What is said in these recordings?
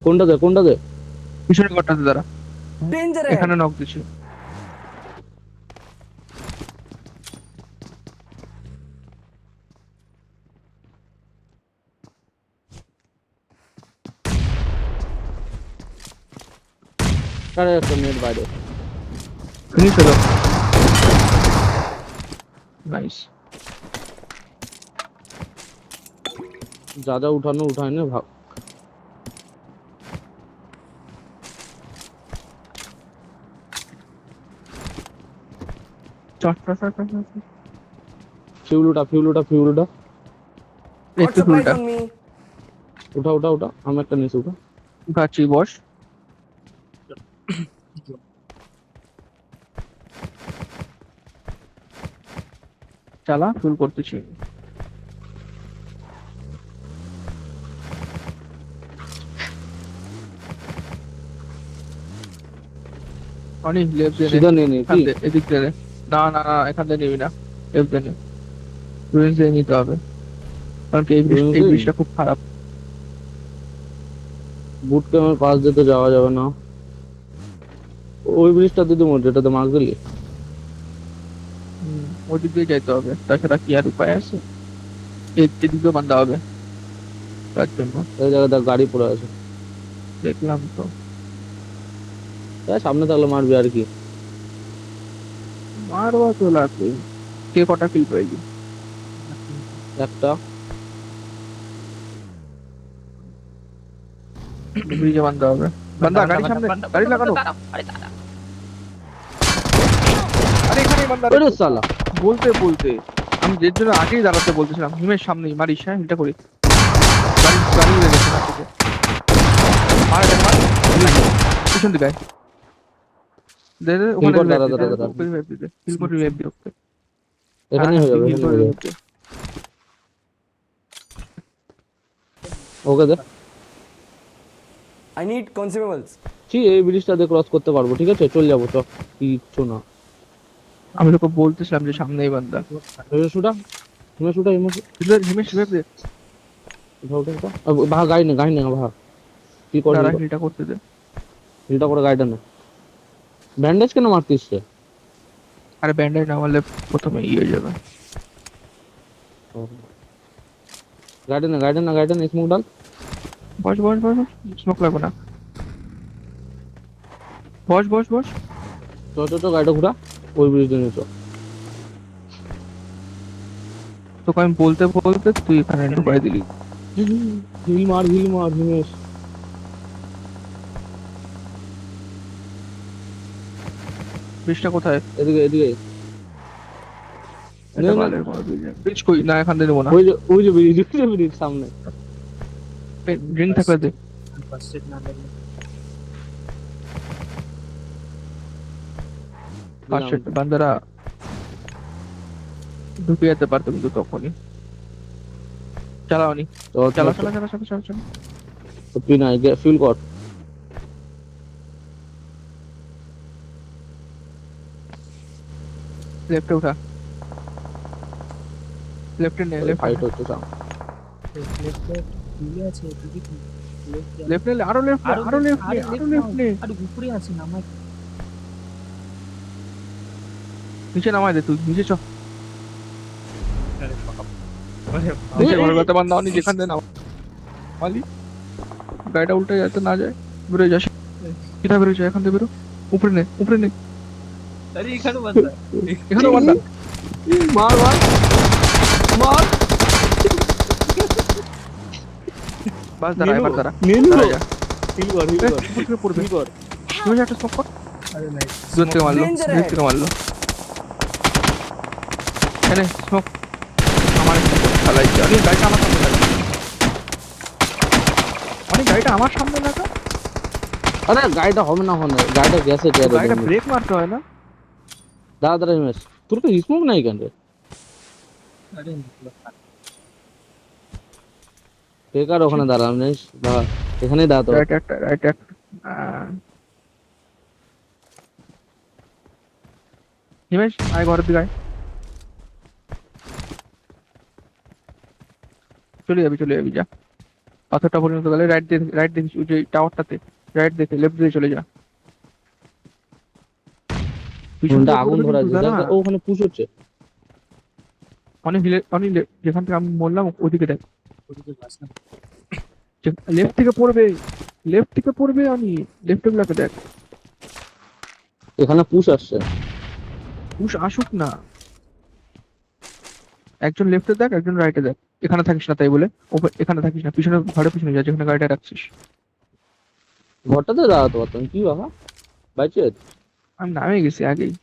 কোনটা দে পিছনে ঘরটাতে দাঁড়া, डेंजर है। এখানে নক দিছি। আরে একটা নেট বাইরে। ফিনিশ হলো, নাইস। যা যা উঠানো উঠায় নে ভাগ। চট চট চট চট চট। ফিউল উঠা। गॉट একটু सप्लाइज ফুলটা ऑन मी। উঠা আমি একটা নিচে উঠা। উঠাচ্ছি, বস। চালা, ফুল করতেছি। অনেক লেফট দে নে, সিধা নিয়ে নে এখান কি? দে, এদিক দে নে। না না না, এখান দিয়ে নিবি না, লেফট দে নে। রুইন্স দিয়ে নিতে হবে, কারণ কি এই ব্রিজটা খুব খারাপ। বুট ক্যাম্পের পাশ দিয়ে তো যাওয়া যাবে না। ওই ব্রিজটা দিদি মোট যেটাতে মার্ক দিলি। ওই দিক দিয়ে যাইতে হবে, তাছাড়া কি আর উপায় আছে? এদিকেও বান্ধা হবে তার জন্য। এই জায়গায় গাড়ি পড়ে আছে। দেখলাম তো। সামনে থাকলে মারবি আর কি। মারবা তো লাগবে। কে কটা কিল পেয়েছি? একটা ব্রিজে বান্ধা হবে। বান্ধা, গাড়ি সামনে, গাড়ি লাগানো। আরে এখানেই বান্ধা রে। ওরে সালা। বলতে বলতে আমি যে জন্য আগেই দাঁড়াতে বলতেছিলাম, হিমের সামনেই মারিস। হ্যাঁ, এটা করি। গাড়ি গাড়ি উড়ে গেছে না থেকে। মার এটা মার। পিছন দিকে আয়। দে দে, ওখানে কর, revive দাঁড়া দে, দাঁড়া দাঁড়া। ওকে revive দে, heal করে revive দে ওকে। এখানেই হয়ে যাবে, heal এখানে করে হয়ে যাবে। revive দে। ওকে দে। I need consumables. এই ব্রিজটা দিয়ে ক্রস করতে পারবো, ঠিক আছে চল যাবো চ। কিচ্ছু না। আমি তোকে বলতেছিলাম যে সামনেই বান্দা। শুটা হিমেশ হিমেশ revive দে। উঠা। ভাগ গাড়ি নে ভাগ। কি করবি? দাঁড়া, হিলটা করতে দে। হিলটা করে গাড়িটা নে। ব্যান্ডেজ কেন মারতিস রে? আরে ব্যান্ডেজ না মারলে প্রথমে হয়ে যাবে। গাড়িটা নে স্মোক ডাল। বস বস বস, স্মোক লাগবে না। বস বস বস। গাড়িটা ঘুরা। ওই ব্রিজ দিয়ে চ। তোকে আমি বলতে বলতে তুই এখানে ঢুকাই দিলি। হিল মার হিমেশ। ব্রিজটা কোথায়? এদিকে এটা বালের কোনো ব্রিজ কই না, এখান থেকে নেবো না। ওই যে ব্রিজ সামনে। ড্রিঙ্ক থাকলে দে। পাঁচশো বান্দারা ঢুকে যেতে পারতো কিন্তু তখনই। চালাওনি। চালা চালা চালা চালা চালা চালা। তুই না ফিল কর। লেফটে উঠা, লেফটে নে, ফাইট হচ্ছে সামনে। লেফট নে, আরো লেফট নে, আরো লেফট নে, আরো লেফট নে। নিচে নামাই দে, তুই নিচে চ। নিচে ঘরে কথা বান্ধা নি, যেখান থেকে নামালি গাড়িটা উল্টে যাতে না যায়। বেরোয় যাস, কিটা বেরোয় যায় এখান থেকে, বেরো। উপরে নে, উপরে নে। এখানেও বান্ধা। মার বাস দাঁড়া, এবার দাঁড়া। নিলু দাঁড়া যা। হিল কর উপর থেকে পড়বে। হিল কর। তুমি একটা স্মোক কর। দূর থেকে মারলো, দূর থেকে মারলো। এনে স্মোক। আমার চালাই অনেক, গাড়িটা আমার সামনে লাগা। অনেক গাড়িটা আমার সামনে লাগা। আরে গাড়িটা হবে না, গাড়িটা গেছে কে? গাড়িটা ব্রেক মারতে হয় না? দাঁড়া হিমেশ, তোর তো স্মোক নাই কেন রে? বেকার ওখানে দাঁড়া হিমেশ, দাঁড়া এখানেই দাঁড়া তো। রাইট একটা, রাইট একটা। হিমেশ আয় ঘরের দিকে আয়। চলে যাবি যা। পাথরটা পর্যন্ত গেলে রাইট দেখিস ওই যে টাওয়ারটাতে, রাইট দেখে লেফট দিয়ে চলে যা। পিছন ওখানটা থেকে আগুন পড়বে ধরা কিন্তু, আছে, দাঁড়া। ও ওখানে পুশ হচ্ছে। অনেক যেখান থেকে আমি বললাম ওদিকে দেখ, লেফট থেকে পড়বে, লেফট থেকে পড়বে, আমি লেফট গুলাকে দেখ। এখানে পুশ আসছে। পুশ আসুক না, একজন লেফটে দেখ একজন রাইটে দেখ। এখানে থাকিস না তাই বলে, এখানে থাকিস না, পিছনে ঘরে পিছনে যা যেখানে গাড়িটা রাখছিস। ঘরটাতে দাঁড়াতে পারতাম কি বাবা, বাইচে। আমি নামে গেছি আগেই।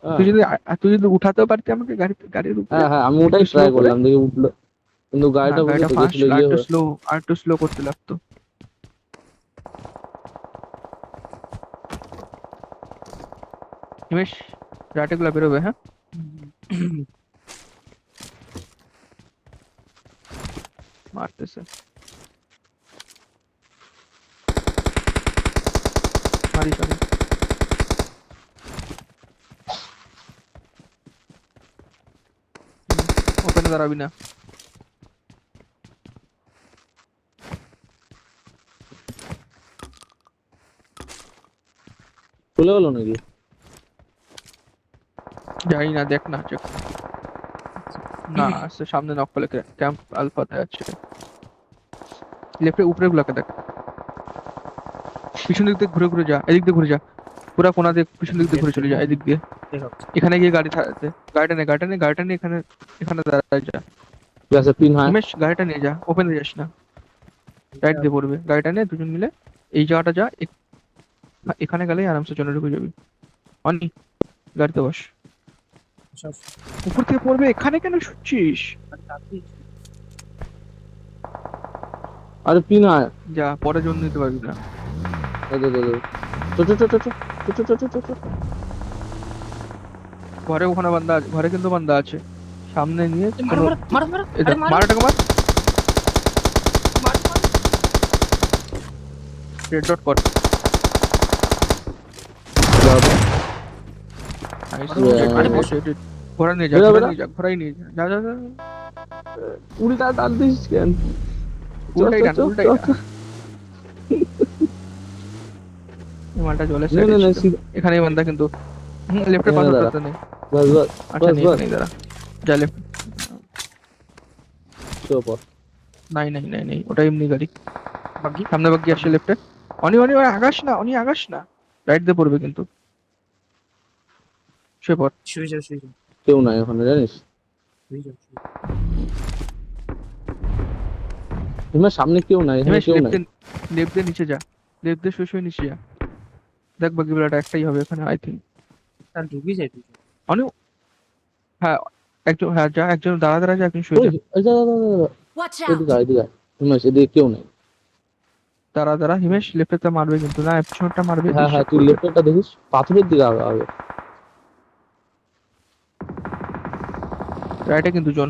হ্যাঁ তুই যদি উঠাতেও পারতি আমাকে গাড়ির উপরে। হ্যাঁ হ্যাঁ, আমি একটু ওটাই স্লো ট্রাই করে, করলাম, দেখি উঠলো, কিন্তু না গাড়িটা বুঝে গাড়িটা তো ফাস্ট, গেছিল আর ইয়ে একটু হয়ে। স্লো, আর একটু স্লো করতে লাগতো। হিমেশ, রাইটে গুলা বেরোবে, হ্যাঁ। মারতেছে, মারিস আমি। ওখানে দাঁড়াবি না। চলে গেলো নাকি? জানি না, দেখ না চেক। না আসছে সামনে, নক করলে ক্যাম্প আলফাতে আছে। লেফটে উপরে গুলাকে দেখ, পিছন দিক দিয়ে ঘুরে ঘুরে যা, এদিক দিয়ে ঘুরে যা, পুরা কোনা দিয়ে পিছন দিক দিয়ে ঘুরে চলে যা এদিক দিয়ে। এখানে গিয়ে গাড়িটা নিয়ে এখানে, এখানে দাঁড়ায় যা। ঠিক আছে, পিন হয়। উমেশ গাড়িটা নিয়ে যা, ওপেনে যাস না, রাইট দিয়ে পড়বে। গাড়িটা নিয়ে দুজন মিলে এই জায়গাটা যা, এখানে গেলেই আরামসে চলে ঢুকে যাবি। অনি, গাড়িতে বস। উপর থেকে পড়বে, এখানে কেন শুচ্ছিস? আরে পিন হয়। যা, পরে জন্য নিতে পারবি না। দে দে দে দে। চো চো চো চো চো চো চো চো চো চো। ঘরে ওখানে বান্দা আছে, ঘরে কিন্তু বান্দা আছে। সামনে নিয়ে মারো মারো মারো মারো, আরে মারো মারাটাকে মার, রেড ডট কর। বাবা, Nice. আরে বস। ঘোড়া নিয়ে যা, বেরো, ঘোড়া বেরো। নিয়ে যা, ঘোড়াই নিয়ে যা, যা যা যা। উল্টা টান দিস কেন? উল্টাই টান, চো, চো, উল্টাই চো, টান। চো। এই মালটা জলের না সাইডে না না, ছিল। এখানেই বান্দা কিন্তু, লেফটের এখানে দাঁড়া। পাথরটাতে নেই। বাস বাস আচ্ছা বাস নেই, বাস। এখানেই দাঁড়া। যা লেফট। চো পর। নাই, ওটা এমনি গাড়ি। সামনে বাগি আসছে লেফটে। অনি অনি অনি, আগাস না, অনি আগাস না, রাইট দিয়ে পড়বে কিন্তু। সে পর। কেউ নাই ওখানে জানিস, তোমার সামনে কেউ নাই, এখানে কেউ নাই। লেফট দিয়ে নিচে যা, লেফট দিয়ে শুয়ে শুয়ে নিচে যা। দেখ বাকি বেলাটা একটাই হবে এখানে, আই থিঙ্ক। অনি, হ্যাঁ একজন, হ্যাঁ যা, একজন দাঁড়া দাঁড়া যা, একজন শুয়ে ওই যা। ওই যা, যা, যা, যা, যা। Watch এদিকে out! আয়, এদিকে আয়। হিমেশ, এদিকে কেউ নাই। দাঁড়া দাঁড়া হিমেশ, লেফটে মারবে কিন্তু, না পিছনটা মারবে। হ্যাঁ হ্যাঁ, তুই লেফটটা দেখিস, পাথরের দিকে আগে আগে। রাইটে কিন্তু জন।